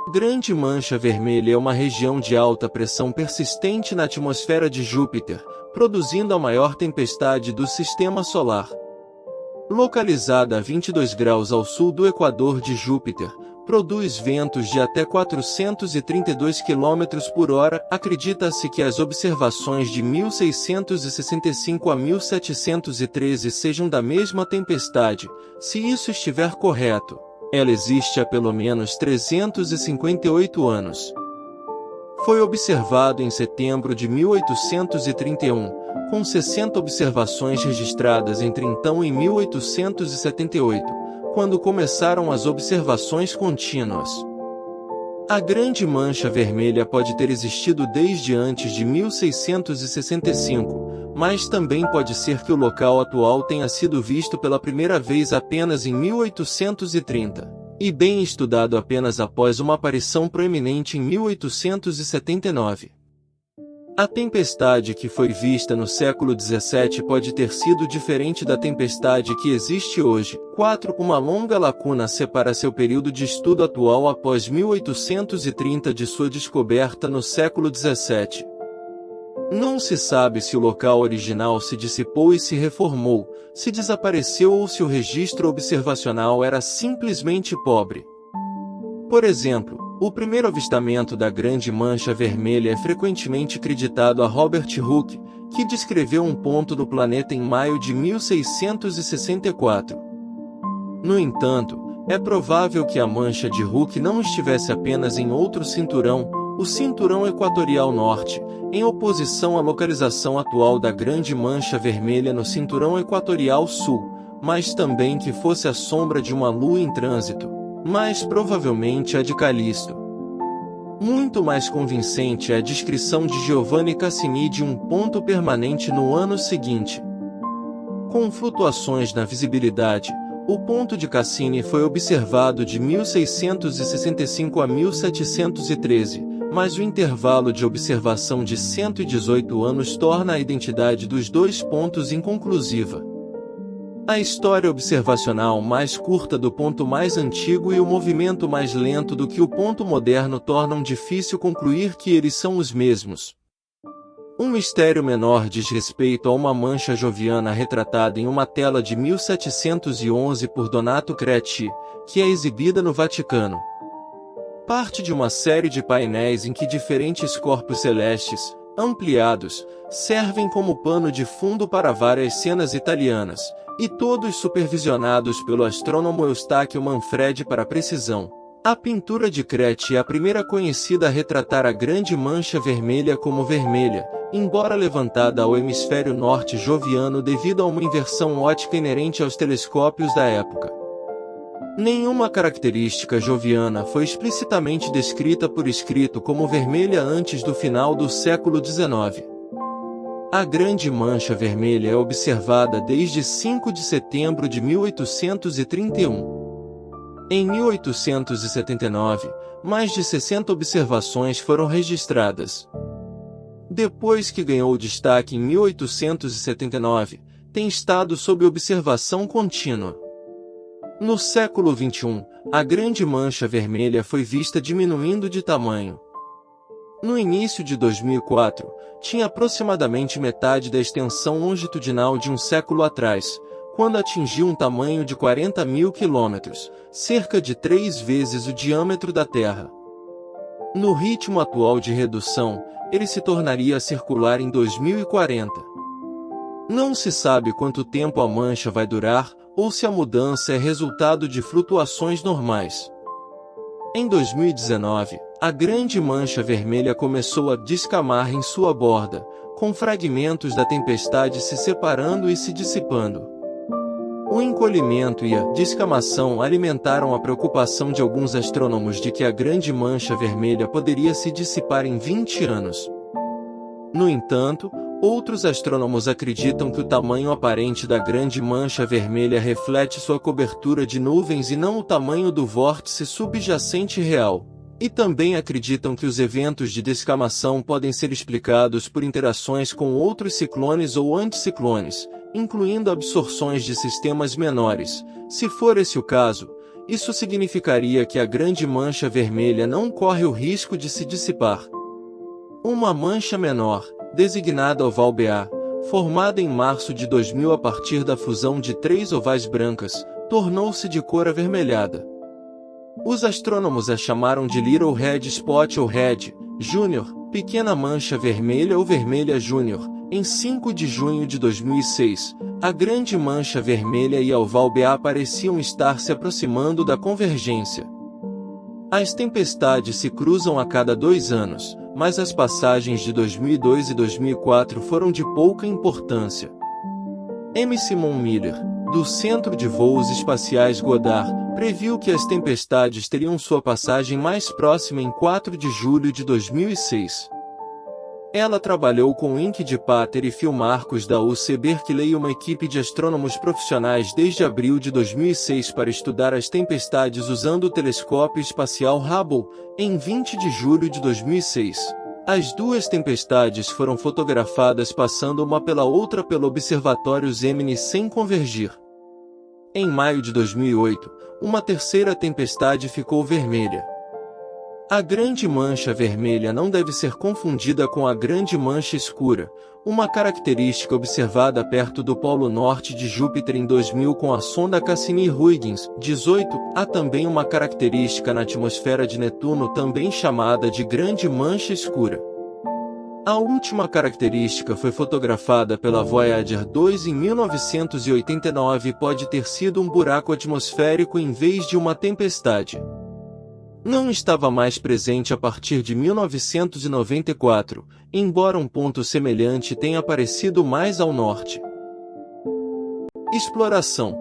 Grande Mancha Vermelha é uma região de alta pressão persistente na atmosfera de Júpiter, produzindo a maior tempestade do Sistema Solar. Localizada a 22 graus ao sul do equador de Júpiter, produz ventos de até 432 km por hora. Acredita-se que as observações de 1665 a 1713 sejam da mesma tempestade. Se isso estiver correto, ela existe há pelo menos 358 anos. Foi observado em setembro de 1831, com 60 observações registradas entre então e 1878, quando começaram as observações contínuas. A Grande Mancha Vermelha pode ter existido desde antes de 1665, mas também pode ser que o local atual tenha sido visto pela primeira vez apenas em 1830, e bem estudado apenas após uma aparição proeminente em 1879. A tempestade que foi vista no século XVII pode ter sido diferente da tempestade que existe hoje. 4. Uma longa lacuna separa seu período de estudo atual após 1830 de sua descoberta no século XVII. Não se sabe se o local original se dissipou e se reformou, se desapareceu ou se o registro observacional era simplesmente pobre. Por exemplo, o primeiro avistamento da Grande Mancha Vermelha é frequentemente creditado a Robert Hooke, que descreveu um ponto do planeta em maio de 1664. No entanto, é provável que a mancha de Hooke não estivesse apenas em outro cinturão, o Cinturão Equatorial Norte, em oposição à localização atual da Grande Mancha Vermelha no Cinturão Equatorial Sul, mas também que fosse a sombra de uma lua em trânsito, mais provavelmente a de Calisto. Muito mais convincente é a descrição de Giovanni Cassini de um ponto permanente no ano seguinte. Com flutuações na visibilidade, o ponto de Cassini foi observado de 1665 a 1713, mas o intervalo de observação de 118 anos torna a identidade dos dois pontos inconclusiva. A história observacional mais curta do ponto mais antigo e o movimento mais lento do que o ponto moderno tornam difícil concluir que eles são os mesmos. Um mistério menor diz respeito a uma mancha joviana retratada em uma tela de 1711 por Donato Creti, que é exibida no Vaticano. Parte de uma série de painéis em que diferentes corpos celestes, ampliados, servem como pano de fundo para várias cenas italianas, e todos supervisionados pelo astrônomo Eustáquio Manfredi para precisão. A pintura de Creti é a primeira conhecida a retratar a Grande Mancha Vermelha como vermelha, embora levantada ao hemisfério norte joviano devido a uma inversão ótica inerente aos telescópios da época. Nenhuma característica joviana foi explicitamente descrita por escrito como vermelha antes do final do século XIX. A Grande Mancha Vermelha é observada desde 5 de setembro de 1831. Em 1879, mais de 60 observações foram registradas. Depois que ganhou destaque em 1879, tem estado sob observação contínua. No século XXI, a Grande Mancha Vermelha foi vista diminuindo de tamanho. No início de 2004, tinha aproximadamente metade da extensão longitudinal de um século atrás, quando atingiu um tamanho de 40.000 quilômetros, cerca de 3 vezes o diâmetro da Terra. No ritmo atual de redução, ele se tornaria circular em 2040. Não se sabe quanto tempo a mancha vai durar, ou se a mudança é resultado de flutuações normais. Em 2019, a Grande Mancha Vermelha começou a descamar em sua borda, com fragmentos da tempestade se separando e se dissipando. O encolhimento e a descamação alimentaram a preocupação de alguns astrônomos de que a Grande Mancha Vermelha poderia se dissipar em 20 anos. No entanto, outros astrônomos acreditam que o tamanho aparente da Grande Mancha Vermelha reflete sua cobertura de nuvens e não o tamanho do vórtice subjacente real. E também acreditam que os eventos de descamação podem ser explicados por interações com outros ciclones ou anticiclones, incluindo absorções de sistemas menores. Se for esse o caso, Isso significaria que a grande mancha vermelha não corre o risco de se dissipar. Uma mancha menor, designada oval Ba, formada em março de 2000 a partir da fusão de 3 ovais brancas, tornou-se de cor avermelhada. Os astrônomos a chamaram de Little Red Spot ou Red Junior, pequena mancha vermelha ou vermelha Júnior. Em 5 de junho de 2006, a grande mancha vermelha e a oval Ba pareciam estar se aproximando da convergência. As tempestades se cruzam a cada 2 anos, mas as passagens de 2002 e 2004 foram de pouca importância. M. Simon Miller, do Centro de Voos Espaciais Goddard, previu que as tempestades teriam sua passagem mais próxima em 4 de julho de 2006. Ela trabalhou com Inky de Pater e Phil Marcus da UC Berkeley e uma equipe de astrônomos profissionais desde abril de 2006 para estudar as tempestades usando o telescópio espacial Hubble, em 20 de julho de 2006. As duas tempestades foram fotografadas passando uma pela outra pelo observatório Gemini sem convergir. Em maio de 2008, uma terceira tempestade ficou vermelha. A grande mancha vermelha não deve ser confundida com a grande mancha escura, uma característica observada perto do Polo Norte de Júpiter em 2000 com a sonda Cassini-Huygens. 18. Há também uma característica na atmosfera de Netuno também chamada de grande mancha escura. A última característica foi fotografada pela Voyager 2 em 1989 e pode ter sido um buraco atmosférico em vez de uma tempestade. Não estava mais presente a partir de 1994, embora um ponto semelhante tenha aparecido mais ao norte. Exploração.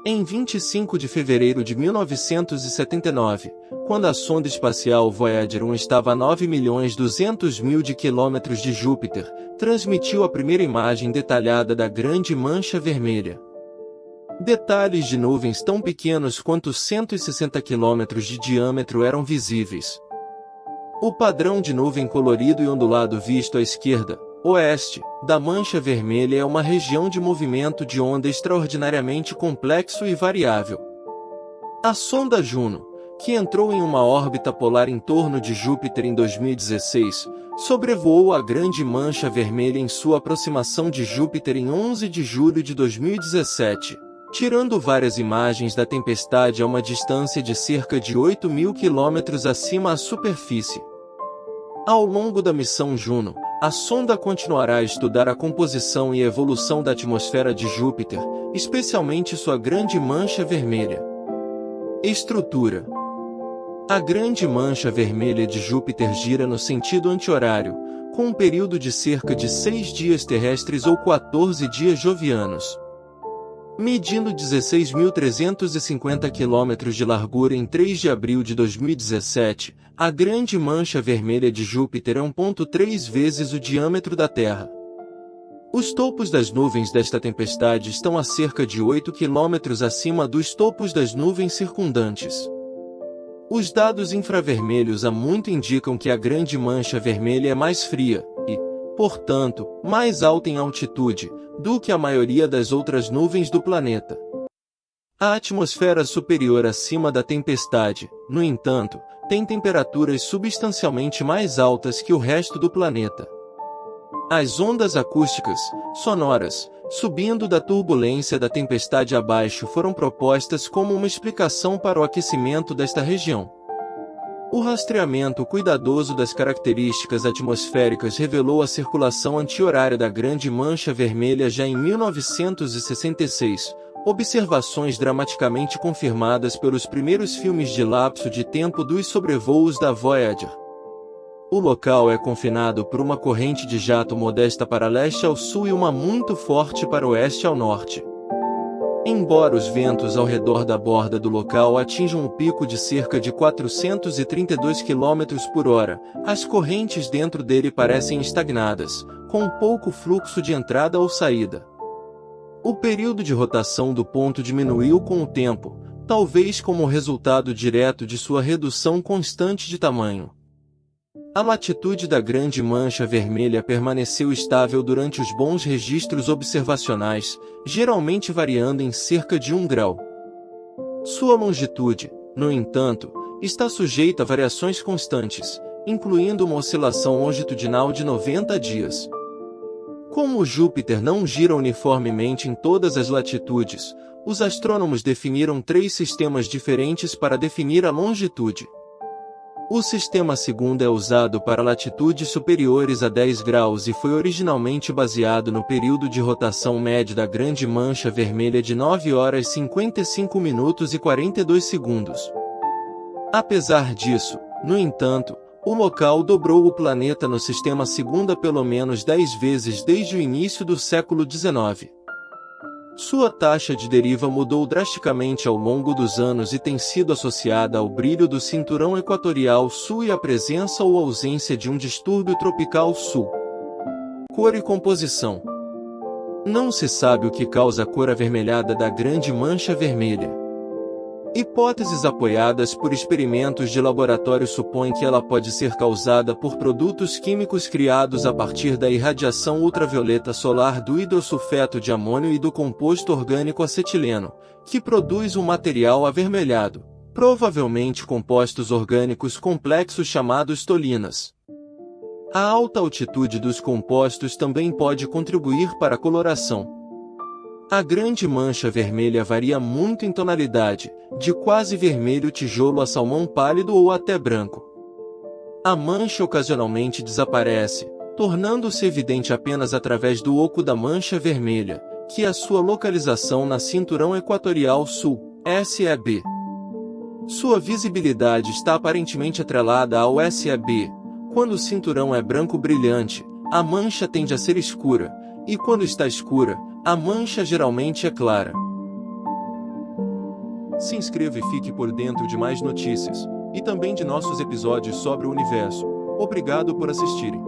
Em 25 de fevereiro de 1979, quando a sonda espacial Voyager 1 estava a 9.200.000 de quilômetros de Júpiter, transmitiu a primeira imagem detalhada da grande mancha vermelha. Detalhes de nuvens tão pequenos quanto 160 km de diâmetro eram visíveis. O padrão de nuvem colorido e ondulado visto à esquerda, oeste, da mancha vermelha é uma região de movimento de onda extraordinariamente complexo e variável. A sonda Juno, que entrou em uma órbita polar em torno de Júpiter em 2016, sobrevoou a grande mancha vermelha em sua aproximação de Júpiter em 11 de julho de 2017. Tirando várias imagens da tempestade a uma distância de cerca de 8.000 km acima da superfície. Ao longo da missão Juno, a sonda continuará a estudar a composição e evolução da atmosfera de Júpiter, especialmente sua grande mancha vermelha. Estrutura. A grande mancha vermelha de Júpiter gira no sentido anti-horário, com um período de cerca de 6 dias terrestres ou 14 dias jovianos. Medindo 16.350 km de largura em 3 de abril de 2017, a grande mancha vermelha de Júpiter é 1,3 vezes o diâmetro da Terra. Os topos das nuvens desta tempestade estão a cerca de 8 km acima dos topos das nuvens circundantes. Os dados infravermelhos há muito indicam que a grande mancha vermelha é mais fria e, portanto, mais alta em altitude do que a maioria das outras nuvens do planeta. A atmosfera superior acima da tempestade, no entanto, tem temperaturas substancialmente mais altas que o resto do planeta. As ondas acústicas, sonoras, subindo da turbulência da tempestade abaixo foram propostas como uma explicação para o aquecimento desta região. O rastreamento cuidadoso das características atmosféricas revelou a circulação anti-horária da grande mancha vermelha já em 1966, observações dramaticamente confirmadas pelos primeiros filmes de lapso de tempo dos sobrevoos da Voyager. O local é confinado por uma corrente de jato modesta para leste ao sul e uma muito forte para oeste ao norte. Embora os ventos ao redor da borda do local atinjam um pico de cerca de 432 km por hora, as correntes dentro dele parecem estagnadas, com pouco fluxo de entrada ou saída. O período de rotação do ponto diminuiu com o tempo, talvez como resultado direto de sua redução constante de tamanho. A latitude da grande mancha vermelha permaneceu estável durante os bons registros observacionais, geralmente variando em cerca de 1 grau. Sua longitude, no entanto, está sujeita a variações constantes, incluindo uma oscilação longitudinal de 90 dias. Como Júpiter não gira uniformemente em todas as latitudes, os astrônomos definiram 3 sistemas diferentes para definir a longitude. O sistema segundo é usado para latitudes superiores a 10 graus e foi originalmente baseado no período de rotação médio da Grande Mancha Vermelha de 9 horas 55 minutos e 42 segundos. Apesar disso, no entanto, o local dobrou o planeta no sistema segundo pelo menos 10 vezes desde o início do século XIX. Sua taxa de deriva mudou drasticamente ao longo dos anos e tem sido associada ao brilho do cinturão equatorial sul e à presença ou ausência de um distúrbio tropical sul. Cor e composição. Não se sabe o que causa a cor avermelhada da Grande Mancha Vermelha. Hipóteses apoiadas por experimentos de laboratório supõem que ela pode ser causada por produtos químicos criados a partir da irradiação ultravioleta solar do hidrosulfeto de amônio e do composto orgânico acetileno, que produz um material avermelhado, provavelmente compostos orgânicos complexos chamados tolinas. A alta altitude dos compostos também pode contribuir para a coloração. A Grande Mancha Vermelha varia muito em tonalidade, de quase vermelho tijolo a salmão pálido ou até branco. A mancha ocasionalmente desaparece, tornando-se evidente apenas através do oco da mancha vermelha, que é sua localização na cinturão equatorial sul, SEB. Sua visibilidade está aparentemente atrelada ao SEB. Quando o cinturão é branco brilhante, a mancha tende a ser escura, e quando está escura, a mancha geralmente é clara. Se inscreva e fique por dentro de mais notícias, e também de nossos episódios sobre o universo. Obrigado por assistirem.